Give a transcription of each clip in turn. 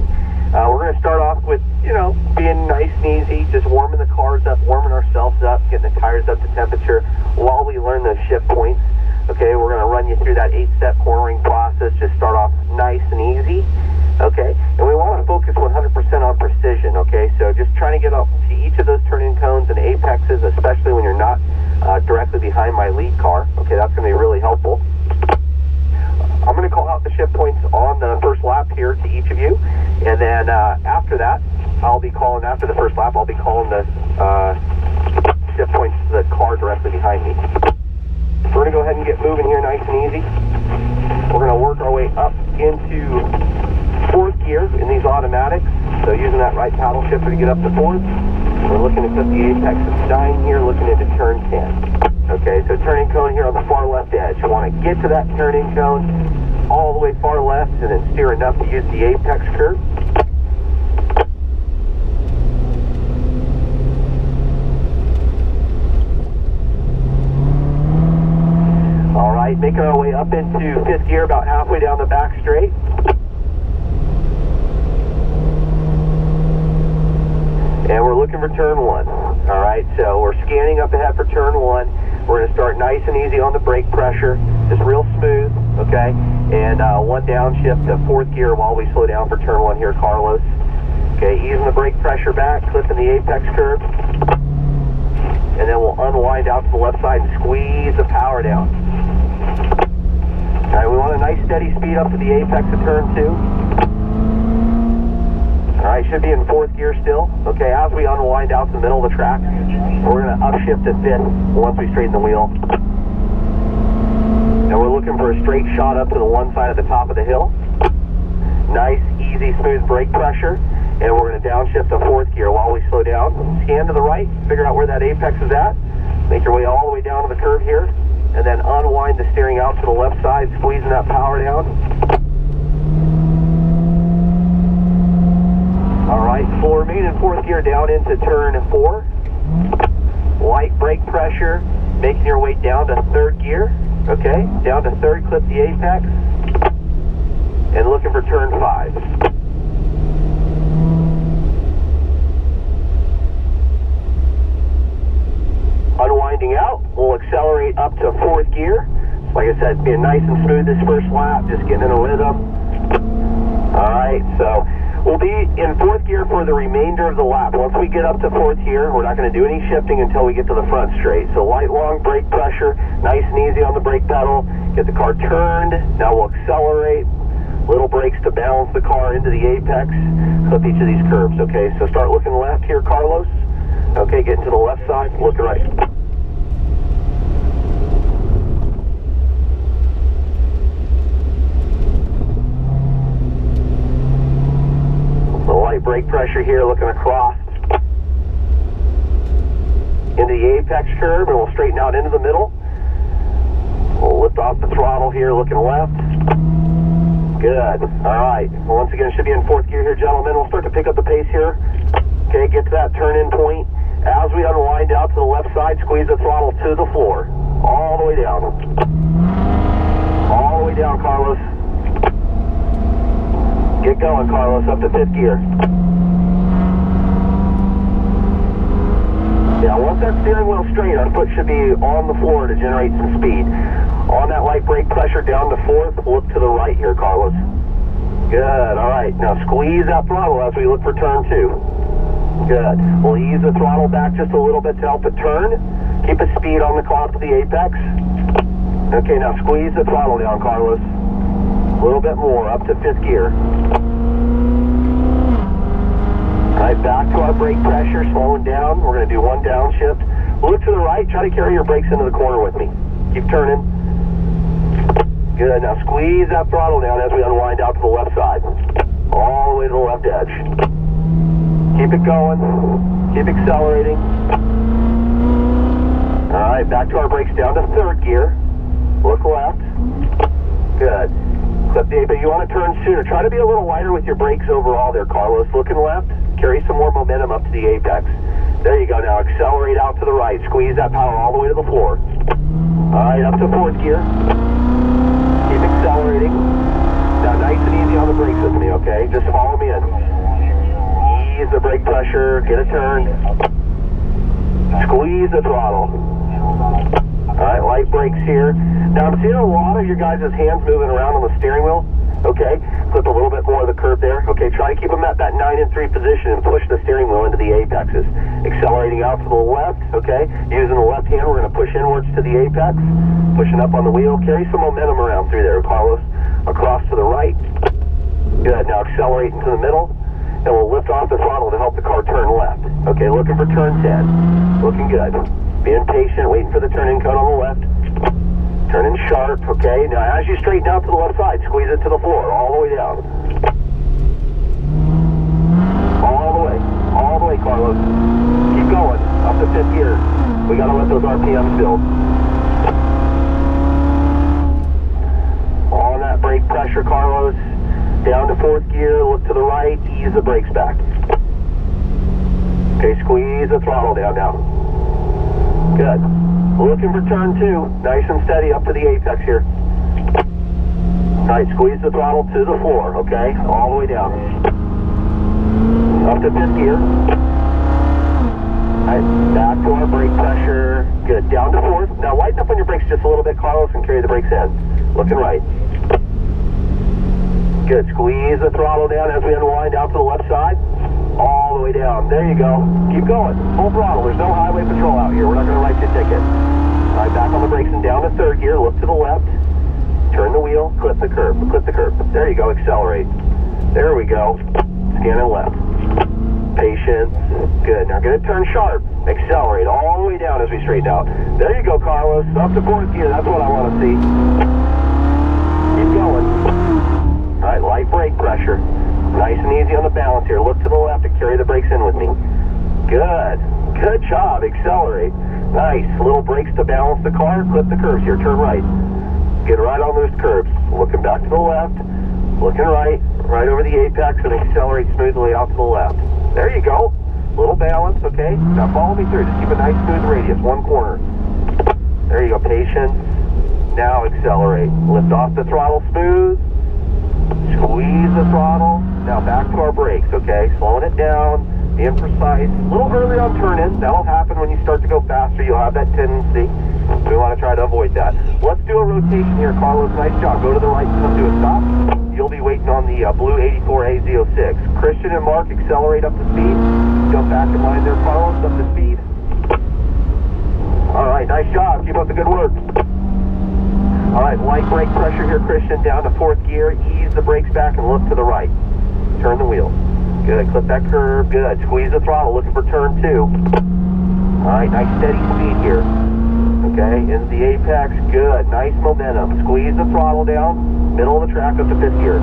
transmission. We're going to start off with, being nice and easy, just warming the cars up, warming ourselves up, getting the tires up to temperature while we learn those shift points. Okay, we're going to run you through that 8-step cornering process. Just start off nice and easy. Okay, and we want to focus 100% on precision. Okay, so just trying to get up to each of those turn-in cones and apexes, especially when you're not directly behind my lead car. Okay, that's going to be really helpful. I'm going to call out the shift points on the first lap here to each of you, and then after that, after the first lap, I'll be calling the shift points to the car directly behind me. We're going to go ahead and get moving here nice and easy. We're going to work our way up into 4th gear in these automatics, so using that right paddle shifter to get up to 4th. We're looking to put the apex of 9 here, looking into turn 10. Okay, so turning cone here on the far left edge. You want to get to that turning cone all the way far left and then steer enough to use the apex curve. All right, making our way up into 5th gear, about halfway down the back straight. And we're looking for turn 1. All right, so we're scanning up ahead for turn 1. We're going to start nice and easy on the brake pressure, just real smooth, okay? And one downshift to 4th gear while we slow down for turn 1 here, Carlos. Okay, easing the brake pressure back, clipping the apex curve. And then we'll unwind out to the left side and squeeze the power down. All right, we want a nice steady speed up to the apex of turn 2. All right, should be in 4th gear still. Okay, as we unwind out to the middle of the track, we're going to upshift to 5th once we straighten the wheel. And we're looking for a straight shot up to the one side of the top of the hill. Nice, easy, smooth brake pressure. And we're going to downshift to 4th gear while we slow down. Scan to the right, figure out where that apex is at. Make your way all the way down to the curve here. And then unwind the steering out to the left side, squeezing that power down. All right, so we'll remain in 4th gear down into turn 4. Light brake pressure, making your way down to 3rd gear. Okay, down to 3rd, clip the apex. And looking for turn 5. Unwinding out, we'll accelerate up to 4th gear. Like I said, being nice and smooth this first lap, just getting in a rhythm. All right, so we'll be in 4th gear for the remainder of the lap. Once we get up to 4th gear, we're not going to do any shifting until we get to the front straight. So light, long brake pressure, nice and easy on the brake pedal. Get the car turned. Now we'll accelerate. Little brakes to balance the car into the apex. Clip each of these curves. Okay, so start looking left here, Carlos. Okay, getting to the left side, look right. The light brake pressure here, looking across into the apex curve, and we'll straighten out into the middle. We'll lift off the throttle here, looking left. Good. All right. Well, once again, should be in 4th gear here, gentlemen. We'll start to pick up the pace here. Okay, get to that turn-in point. As we unwind out to the left side, squeeze the throttle to the floor. All the way down. All the way down, Carlos. Get going, Carlos, up to 5th gear. Yeah, once that steering wheel's straight, our foot should be on the floor to generate some speed. On that light brake pressure down to 4th, look to the right here, Carlos. Good, all right. Now squeeze that throttle as we look for turn 2. Good. We'll ease the throttle back just a little bit to help it turn. Keep the speed on the car to the apex. Okay, now squeeze the throttle down, Carlos. A little bit more, up to 5th gear. All right, back to our brake pressure, slowing down. We're going to do one downshift. Look to the right, try to carry your brakes into the corner with me. Keep turning. Good, now squeeze that throttle down as we unwind out to the left side. All the way to the left edge. Keep it going. Keep accelerating. All right, back to our brakes down to 3rd gear. Look left. Good. Clip the apex. You want to turn sooner. Try to be a little lighter with your brakes overall there, Carlos. Looking left. Carry some more momentum up to the apex. There you go. Now accelerate out to the right. Squeeze that power all the way to the floor. All right, up to 4th gear. Keep accelerating. Now nice and easy on the brakes with me, okay? Just follow me in. pressure, get it turned. Squeeze the throttle. Alright, light brakes here. Now I'm seeing a lot of your guys' hands moving around on the steering wheel. Okay, clip a little bit more of the curb there. Okay, try to keep them at that 9 and 3 position and push the steering wheel into the apexes. Accelerating out to the left, okay? Using the left hand, we're going to push inwards to the apex. Pushing up on the wheel. Carry some momentum around through there, Carlos. Across to the right. Good, now accelerate into the middle. And we'll lift off the throttle to help the car turn left. Okay, looking for turn 10. Looking good. Being patient, waiting for the turning cone on the left. Turning sharp, okay? Now as you straighten out to the left side, squeeze it to the floor, all the way down. All the way, Carlos. Keep going, up to 5th gear. We gotta let those RPMs build. On that brake pressure, Carlos. Down to 4th gear, look to the right, ease the brakes back. Okay, squeeze the throttle down now. Good. Looking for turn 2. Nice and steady up to the apex here. Alright, squeeze the throttle to the floor, okay? All the way down. Up to 5th gear. Alright, back to our brake pressure. Good. Down to 4th. Now lighten up on your brakes just a little bit, Carlos, and carry the brakes in. Looking right. Good. Squeeze the throttle down as we unwind out to the left side. All the way down. There you go. Keep going. Full throttle. There's no highway patrol out here. We're not going to write you a ticket. All right, back on the brakes and down to 3rd gear. Look to the left. Turn the wheel. Clip the curb. Clip the curb. There you go. Accelerate. There we go. Scanning left. Patience. Good. Now get it turned sharp. Accelerate all the way down as we straighten out. There you go, Carlos. Up to 4th gear. That's what I want to see. Keep going. All right, light brake pressure. Nice and easy on the balance here. Look to the left and carry the brakes in with me. Good. Good job. Accelerate. Nice. Little brakes to balance the car. Clip the curves here. Turn right. Get right on those curves. Looking back to the left. Looking right. Right over the apex and accelerate smoothly out to the left. There you go. Little balance, okay? Now follow me through. Just keep a nice smooth radius. One corner. There you go. Patience. Now accelerate. Lift off the throttle smooth. Squeeze the throttle. Now back to our brakes, okay? Slowing it down, being precise. A little early on turn-in. That'll happen when you start to go faster. You'll have that tendency. We want to try to avoid that. Let's do a rotation here, Carlos. Nice job. Go to the right, come to a stop. You'll be waiting on the blue 84AZ06. Christian and Mark, accelerate up to speed. Jump back in line there, Carlos, up to speed. All right, nice job. Keep up the good work. All right, light brake pressure here, Christian, down to 4th gear. Ease the brakes back and look to the right. Turn the wheel. Good, clip that curve. Good, squeeze the throttle, looking for turn 2. All right, nice steady speed here. Okay, into the apex. Good, nice momentum. Squeeze the throttle down, middle of the track up to 5th gear.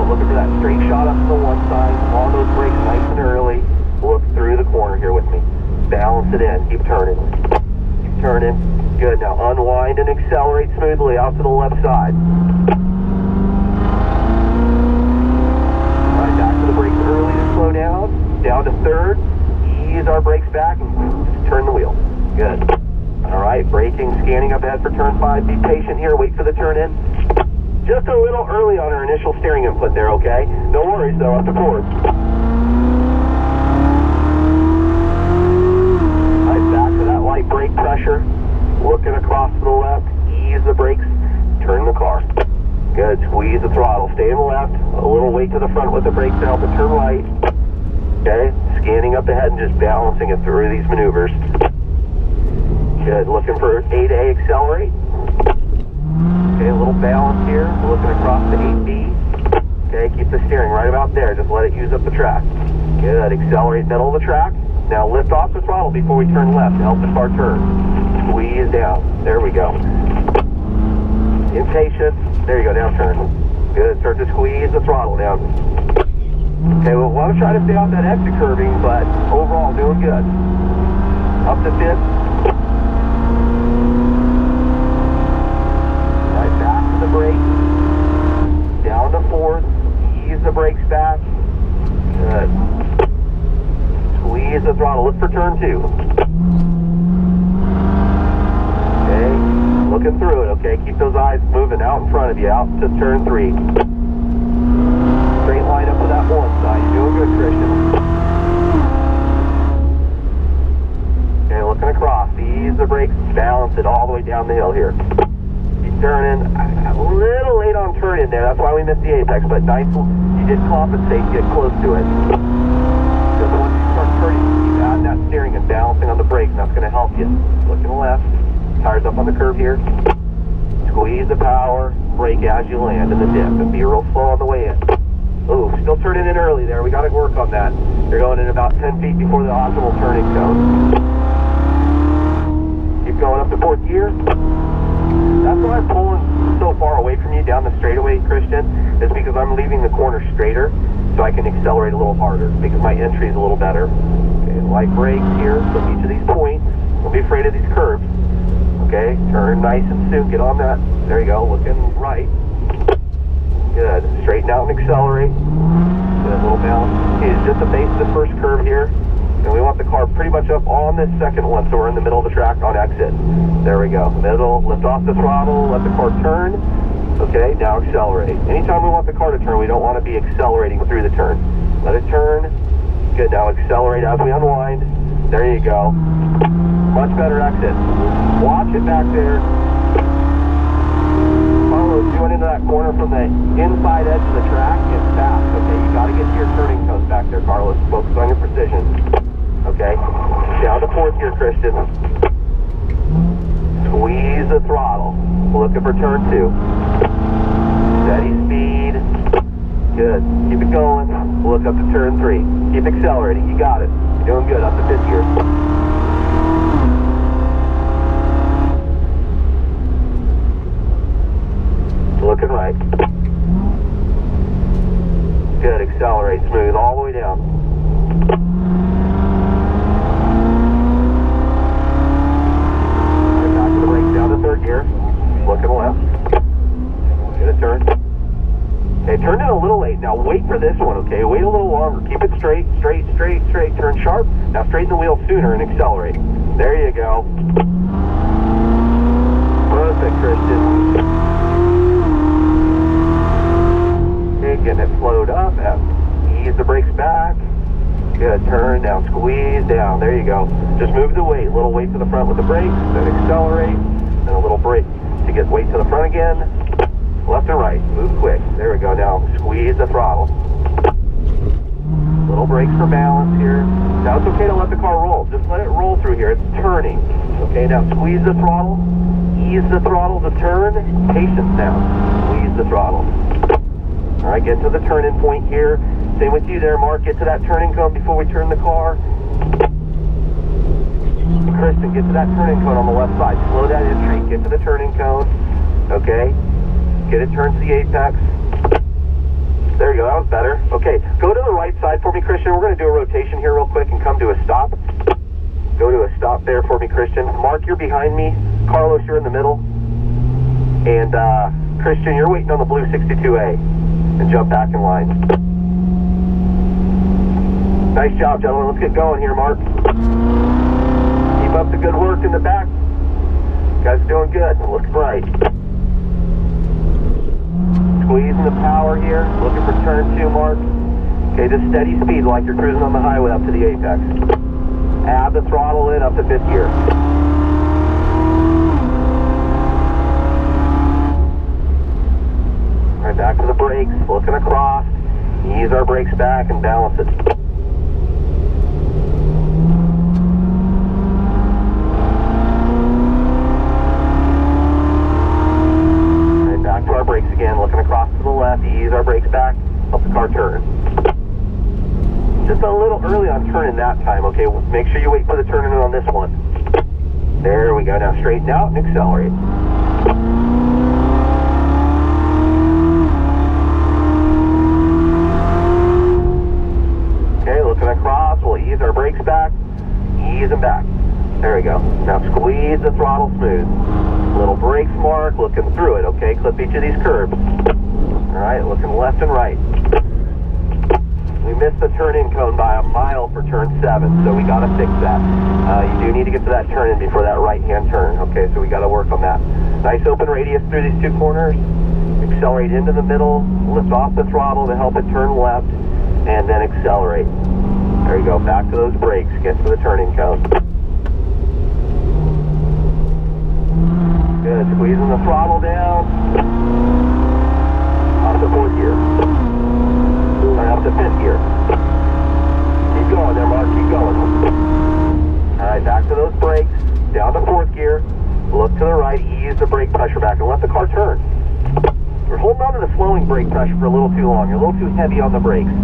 Looking for that straight shot up to the one side. On those brakes nice and early. Look through the corner here with me. Balance it in. Keep turning. Keep turning. Good, now unwind and accelerate smoothly out to the left side. All right, back to the brakes early to slow down. Down to 3rd. Ease our brakes back and turn the wheel. Good. All right, braking, scanning up ahead for turn 5. Be patient here, wait for the turn in. Just a little early on our initial steering input there, okay? No worries though, up to 4th. All right, back to that light brake pressure. Looking across to the left, ease the brakes, turn the car. Good, squeeze the throttle, stay in the left, a little weight to the front with the brakes now, but turn right. Okay, scanning up ahead and just balancing it through these maneuvers. Good, looking for A to A, accelerate. Okay, a little balance here, looking across to 8B. Okay, keep the steering right about there, just let it use up the track. Good, accelerate middle of the track. Now lift off the throttle before we turn left to help the car turn. Squeeze down. There we go. Impatient. There you go. Now turn. Good. Start to squeeze the throttle down. Okay, well, want to try to stay off that exit curving, but overall doing good. Up to 5th. Right back to the brake. Down to 4th. Ease the brakes back. Good. Squeeze the throttle. Look for turn 2. Okay, looking through it, okay? Keep those eyes moving out in front of you, out to turn 3. Straight line up to that one side. You're doing good, Christian. down the hill here. Keep turning. A little late on turning there. That's why we missed the apex, but nice. You did compensate and get close to it. Because once you start turning, you add that steering and balancing on the brake, and that's going to help you. Look to the left. Tires up on the curve here. Squeeze the power. Brake as you land in the dip, and be real slow on the way in. Ooh, still turning in early there. We got to work on that. You're going in about 10 feet before the optimal turning cone. Keep going up to fourth gear. That's why I'm pulling so far away from you down the straightaway, Christian, is because I'm leaving the corner straighter so I can accelerate a little harder because my entry is a little better. Okay, light brakes here from each of these points. Don't be afraid of these curves. Okay, turn nice and soon. Get on that. There you go, looking right. Good. Straighten out and accelerate. Good, little balance. Okay, it's just the base of the first curve here. And we want the car pretty much up on this second one, so we're in the middle of the track on exit. There we go. Middle, lift off the throttle, let the car turn. Okay, now accelerate. Anytime we want the car to turn, we don't want to be accelerating through the turn. Let it turn. Good, now accelerate as we unwind. There you go. Much better exit. Watch it back there. Carlos, you went into that corner from the inside edge of the track. It's fast, okay? You got to get to your turning cones back there, Carlos. Focus on your precision. Okay? Down to fourth gear, Christian. Squeeze the throttle. Looking for turn 2. Steady speed. Good. Keep it going. Look up to turn 3. Keep accelerating. You got it. You're doing good up to fifth gear. Looking right. Good, accelerate smooth all the way down. Right back to the brakes down to third gear. Looking left. Get a turn. Okay, turned in a little late. Now wait for this one, okay? Wait a little longer. Keep it straight, straight, straight, straight. Turn sharp. Now straighten the wheel sooner and accelerate. There you go. Perfect, Christian. Getting it slowed up. Ease the brakes back. Good. Turn down. Squeeze down. There you go. Just move the weight. A little weight to the front with the brakes. Then accelerate. Then a little brake to get weight to the front again. Left and right. Move quick. There we go. Now squeeze the throttle. Little brakes for balance here. Now it's okay to let the car roll. Just let it roll through here. It's turning. Okay. Now squeeze the throttle. Ease the throttle to turn. Patience now. Squeeze the throttle. All right, get to the turning point here. Same with you there, Mark. Get to that turning cone before we turn the car. Kristen, get to that turning cone on the left side. Slow that entry. Get to the turning cone. Okay. Get it turned to the apex. There you go. That was better. Okay. Go to the right side for me, Christian. We're going to do a rotation here real quick and come to a stop. Go to a stop there for me, Christian. Mark, you're behind me. Carlos, you're in the middle. And Christian, you're waiting on the blue 62A. And jump back in line. Nice job, gentlemen. Let's get going here, Mark. Keep up the good work in the back. You guys are doing good. Looks bright. Squeezing the power here. Looking for turn 2, Mark. Okay, just steady speed like you're cruising on the highway up to the apex. Add the throttle in up to fifth gear. Right back to the brakes, looking across, ease our brakes back and balance it. Right back to our brakes again, looking across to the left, ease our brakes back, help the car turn. Just a little early on turning that time, okay? Make sure you wait for the turning on this one. There we go, now straighten out and accelerate. Looking across, we'll ease our brakes back, ease them back. There we go. Now squeeze the throttle smooth. Little brakes, Mark, looking through it, okay? Clip each of these curves. All right, looking left and right. We missed the turn-in cone by a mile for turn 7, so we got to fix that. You do need to get to that turn-in before that right-hand turn, okay? So we got to work on that. Nice open radius through these two corners. Accelerate into the middle, lift off the throttle to help it turn left, and then accelerate. There you go, back to those brakes, get to the turning cone. Good, squeezing the throttle down. Off to fourth gear. Right off to fifth gear. Keep going there, Mark, keep going. Alright, back to those brakes. Down to fourth gear. Look to the right, ease the brake pressure back and let the car turn. You're holding on to the slowing brake pressure for a little too long. You're a little too heavy on the brakes.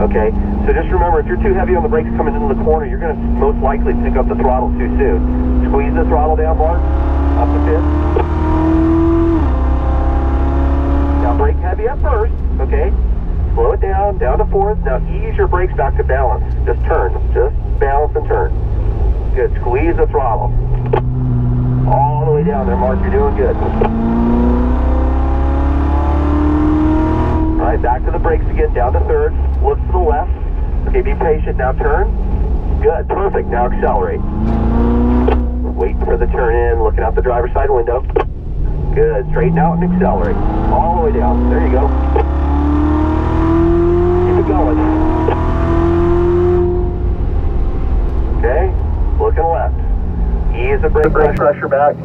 Okay, so just remember, if you're too heavy on the brakes coming into the corner, you're going to most likely pick up the throttle too soon. Squeeze the throttle down, Mark. Up to fifth. Now brake heavy at first, okay? Slow it down to fourth. Now ease your brakes back to balance. Just turn. Just balance and turn. Good. Squeeze the throttle. All the way down there, Mark. You're doing good. All right, back to the brakes again. Down to third. Look to the left. Okay, be patient. Now turn. Good. Perfect. Now accelerate. Wait for the turn in. Looking out the driver's side window. Good. Straighten out and accelerate. All the way down. There you go. Keep it going. Okay. Looking left. Ease the brake pressure back.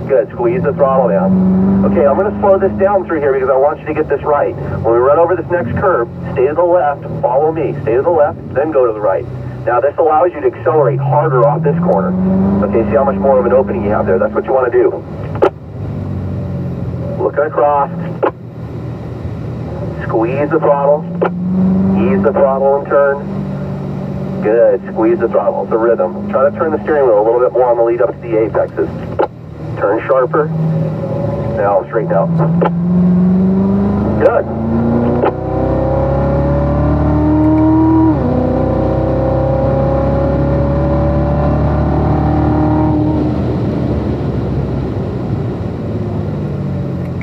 Good. Squeeze the throttle down. Okay, I'm going to slow this down through here because I want you to get this right. When we run over this next curve, stay to the left, follow me. Stay to the left, then go to the right. Now this allows you to accelerate harder off this corner. Okay, see how much more of an opening you have there. That's what you want to do. Looking across. Squeeze the throttle. Ease the throttle and turn. Good. Squeeze the throttle. It's a rhythm. Try to turn the steering wheel a little bit more on the lead up to the apexes. Turn sharper. Now straighten out. Good.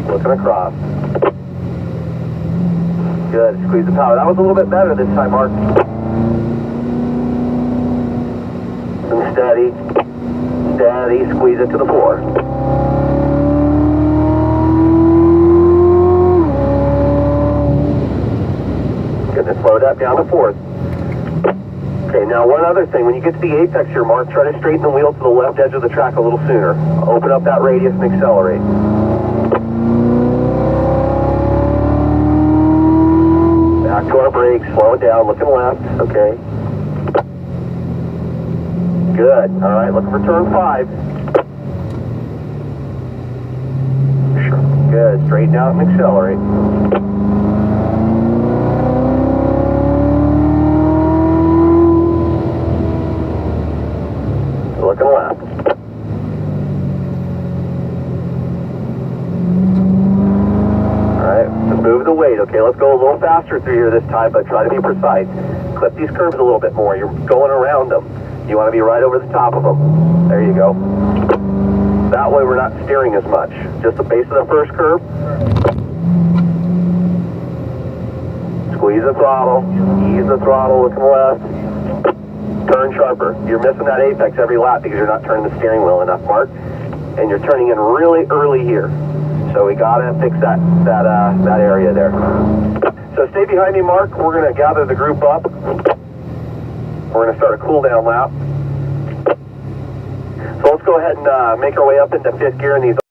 Looking across. Good. Squeeze the power. That was a little bit better this time, Mark. And steady. Steady. Squeeze it to the floor. Good. Then slow that down to fourth. Okay, now one other thing. When you get to the apex here, Mark, try to straighten the wheel to the left edge of the track a little sooner. Open up that radius and accelerate. Back to our brakes, slow it down, looking left, okay. Good, all right, looking for turn 5. Good, straighten out and accelerate. Looking left. Move the weight, okay? Let's go a little faster through here this time, but try to be precise. Clip these curves a little bit more. You're going around them. You want to be right over the top of them. There you go. That way we're not steering as much. Just the base of the first curve. Squeeze the throttle. Ease the throttle, looking left. Turn sharper. You're missing that apex every lap because you're not turning the steering wheel enough, Mark. And you're turning in really early here. So we gotta fix that area there. So stay behind me, Mark. We're gonna gather the group up. We're gonna start a cool down lap. So let's go ahead and make our way up into fifth gear in these